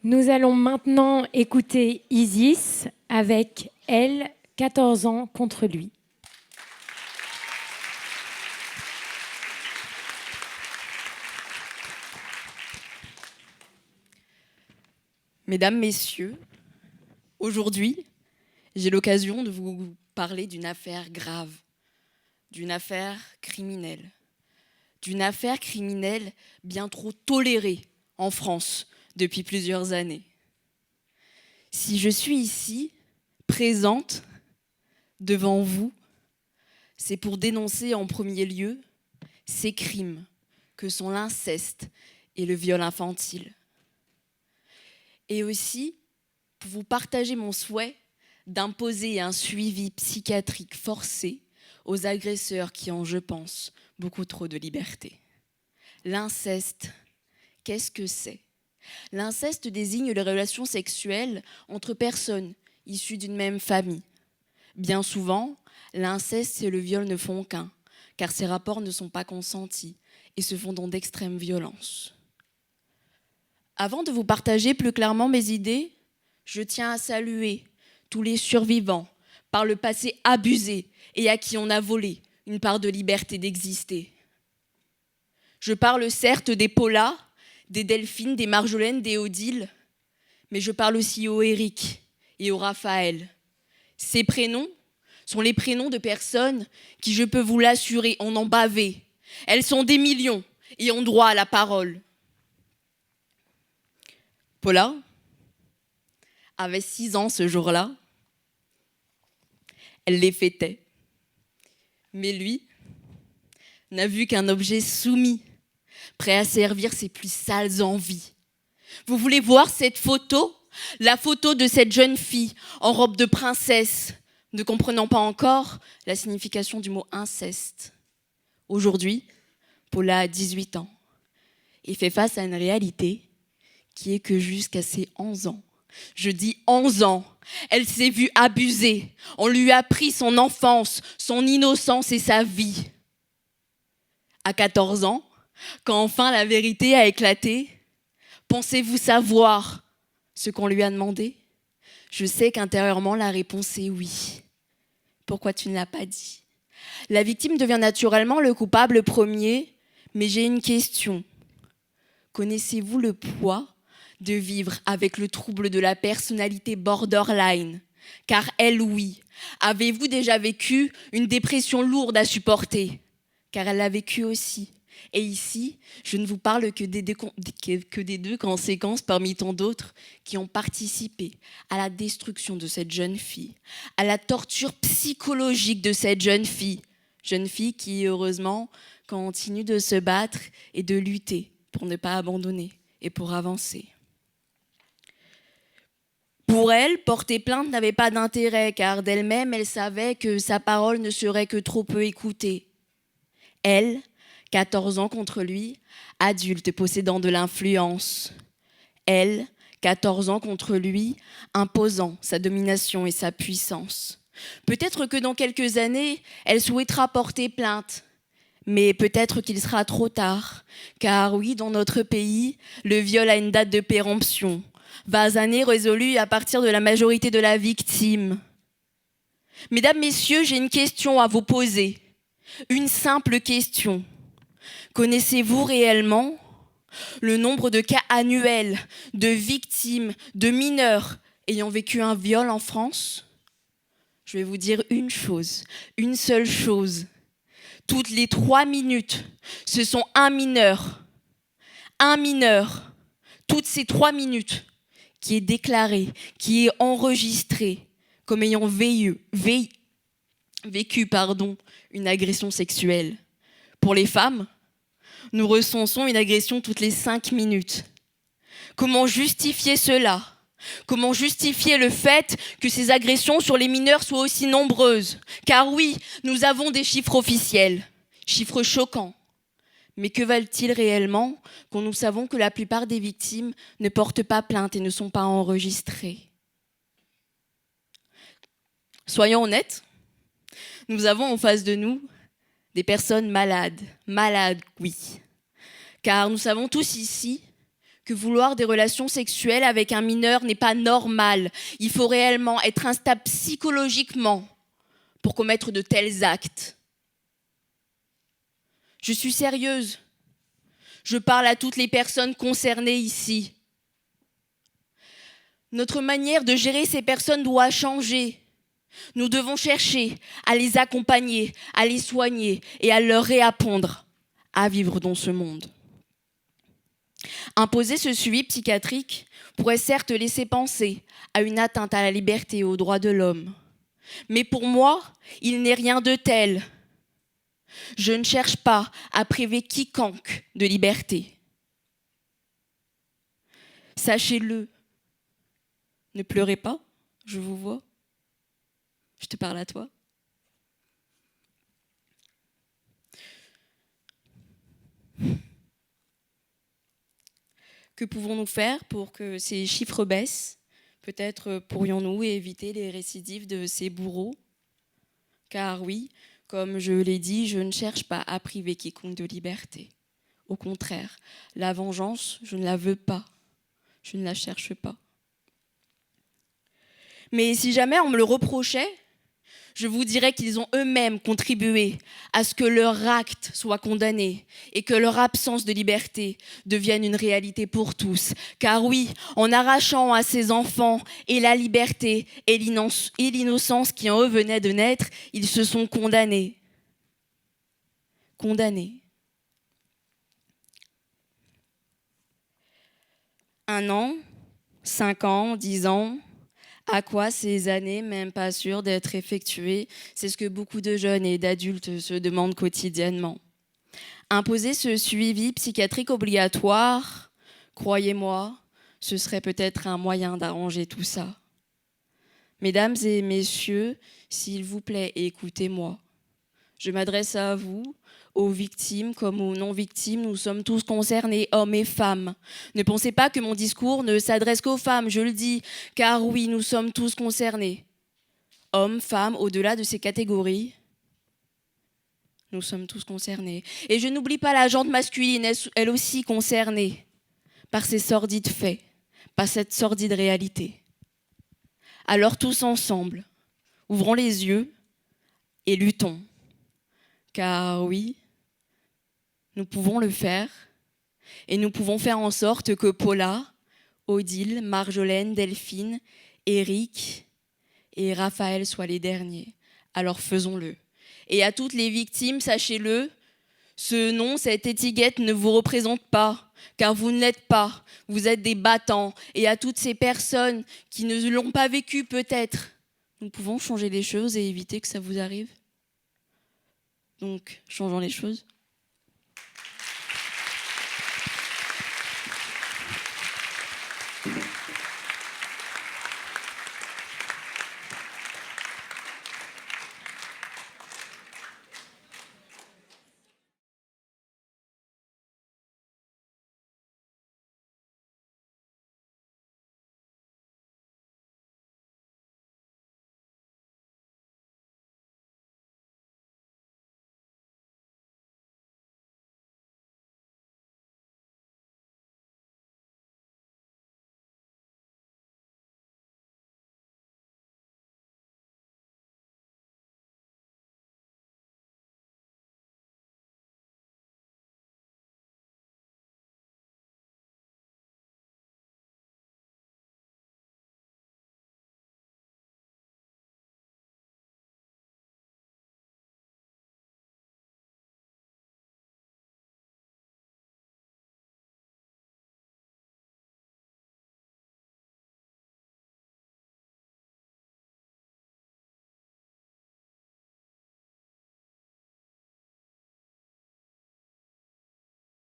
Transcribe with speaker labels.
Speaker 1: Nous allons maintenant écouter Isis avec elle, 14 ans contre lui.
Speaker 2: Mesdames, Messieurs, aujourd'hui, j'ai l'occasion de vous parler d'une affaire grave, d'une affaire criminelle bien trop tolérée en France depuis plusieurs années. Si je suis ici, présente devant vous, c'est pour dénoncer en premier lieu ces crimes que sont l'inceste et le viol infantile. Et aussi pour vous partager mon souhait d'imposer un suivi psychiatrique forcé aux agresseurs qui ont, je pense, beaucoup trop de liberté. L'inceste, qu'est-ce que c'est ? L'inceste désigne les relations sexuelles entre personnes issues d'une même famille. Bien souvent, l'inceste et le viol ne font qu'un, car ces rapports ne sont pas consentis et se font dans d'extrêmes violences. Avant de vous partager plus clairement mes idées, je tiens à saluer tous les survivants, par le passé abusés et à qui on a volé une part de liberté d'exister. Je parle certes des Paula, des Delphine, des Marjolaine, des Odile, mais je parle aussi au Eric et au Raphaël. Ces prénoms sont les prénoms de personnes qui, je peux vous l'assurer, en ont bavé. Elles sont des millions et ont droit à la parole. Paula avait 6 ans ce jour-là. Elle les fêtait. Mais lui n'a vu qu'un objet soumis, prêt à servir ses plus sales envies. Vous voulez voir cette photo ? La photo de cette jeune fille en robe de princesse, ne comprenant pas encore la signification du mot inceste. Aujourd'hui, Paula a 18 ans et fait face à une réalité qui est que jusqu'à ses 11 ans, je dis 11 ans, elle s'est vue abusée. On lui a pris son enfance, son innocence et sa vie. À 14 ans, quand enfin la vérité a éclaté, pensez-vous savoir ce qu'on lui a demandé ? Je sais qu'intérieurement, la réponse est oui. Pourquoi tu ne l'as pas dit ? La victime devient naturellement le coupable premier, mais j'ai une question. Connaissez-vous le poids de vivre avec le trouble de la personnalité borderline ? Car elle, oui. Avez-vous déjà vécu une dépression lourde à supporter ? Car elle l'a vécu aussi. Et ici, je ne vous parle que des 2 conséquences parmi tant d'autres qui ont participé à la destruction de cette jeune fille, à la torture psychologique de cette jeune fille qui, heureusement, continue de se battre et de lutter pour ne pas abandonner et pour avancer. Pour elle, porter plainte n'avait pas d'intérêt, car d'elle-même, elle savait que sa parole ne serait que trop peu écoutée. Elle, 14 ans contre lui, adulte possédant de l'influence. Elle, 14 ans contre lui, imposant sa domination et sa puissance. Peut-être que dans quelques années, elle souhaitera porter plainte. Mais peut-être qu'il sera trop tard, car oui, dans notre pays, le viol a une date de péremption. 20 années résolues à partir de la majorité de la victime. Mesdames, Messieurs, j'ai une question à vous poser. Une simple question. Connaissez-vous réellement le nombre de cas annuels de victimes, de mineurs ayant vécu un viol en France ? Je vais vous dire une chose, une seule chose. Toutes les 3 minutes, ce sont un mineur, toutes ces 3 minutes, qui est déclaré, qui est enregistré comme ayant vécu une agression sexuelle. Pour les femmes, nous recensons une agression toutes les 5 minutes. Comment justifier cela ? Comment justifier le fait que ces agressions sur les mineurs soient aussi nombreuses ? Car oui, nous avons des chiffres officiels, chiffres choquants. Mais que valent-ils réellement quand nous savons que la plupart des victimes ne portent pas plainte et ne sont pas enregistrées ? Soyons honnêtes, nous avons en face de nous des personnes malades, oui. Car nous savons tous ici que vouloir des relations sexuelles avec un mineur n'est pas normal. Il faut réellement être instable psychologiquement pour commettre de tels actes. Je suis sérieuse. Je parle à toutes les personnes concernées ici. Notre manière de gérer ces personnes doit changer. Nous devons chercher à les accompagner, à les soigner et à leur réapprendre à vivre dans ce monde. Imposer ce suivi psychiatrique pourrait certes laisser penser à une atteinte à la liberté et aux droits de l'homme. Mais pour moi, il n'est rien de tel. Je ne cherche pas à priver quiconque de liberté. Sachez-le, ne pleurez pas, je vous vois. Je te parle à toi. Que pouvons-nous faire pour que ces chiffres baissent ? Peut-être pourrions-nous éviter les récidives de ces bourreaux ? Car oui, comme je l'ai dit, je ne cherche pas à priver quiconque de liberté. Au contraire, la vengeance, je ne la veux pas. Je ne la cherche pas. Mais si jamais on me le reprochait, je vous dirais qu'ils ont eux-mêmes contribué à ce que leur acte soit condamné et que leur absence de liberté devienne une réalité pour tous. Car oui, en arrachant à ces enfants et la liberté et l'innocence qui en eux venaient de naître, ils se sont condamnés. Condamnés. 1 an, 5 ans, 10 ans. À quoi ces années, même pas sûres d'être effectuées? C'est ce que beaucoup de jeunes et d'adultes se demandent quotidiennement. Imposer ce suivi psychiatrique obligatoire, croyez-moi, ce serait peut-être un moyen d'arranger tout ça. Mesdames et messieurs, s'il vous plaît, écoutez-moi. Je m'adresse à vous, aux victimes comme aux non-victimes, nous sommes tous concernés, hommes et femmes. Ne pensez pas que mon discours ne s'adresse qu'aux femmes, je le dis, car oui, nous sommes tous concernés. Hommes, femmes, au-delà de ces catégories, nous sommes tous concernés. Et je n'oublie pas la gente masculine, elle aussi concernée par ces sordides faits, par cette sordide réalité. Alors tous ensemble, ouvrons les yeux et luttons. Car oui, nous pouvons le faire et nous pouvons faire en sorte que Paula, Odile, Marjolaine, Delphine, Eric et Raphaël soient les derniers. Alors faisons-le. Et à toutes les victimes, sachez-le, ce nom, cette étiquette ne vous représente pas, car vous ne l'êtes pas. Vous êtes des battants. Et à toutes ces personnes qui ne l'ont pas vécu peut-être, nous pouvons changer les choses et éviter que ça vous arrive. Donc, changeons les choses.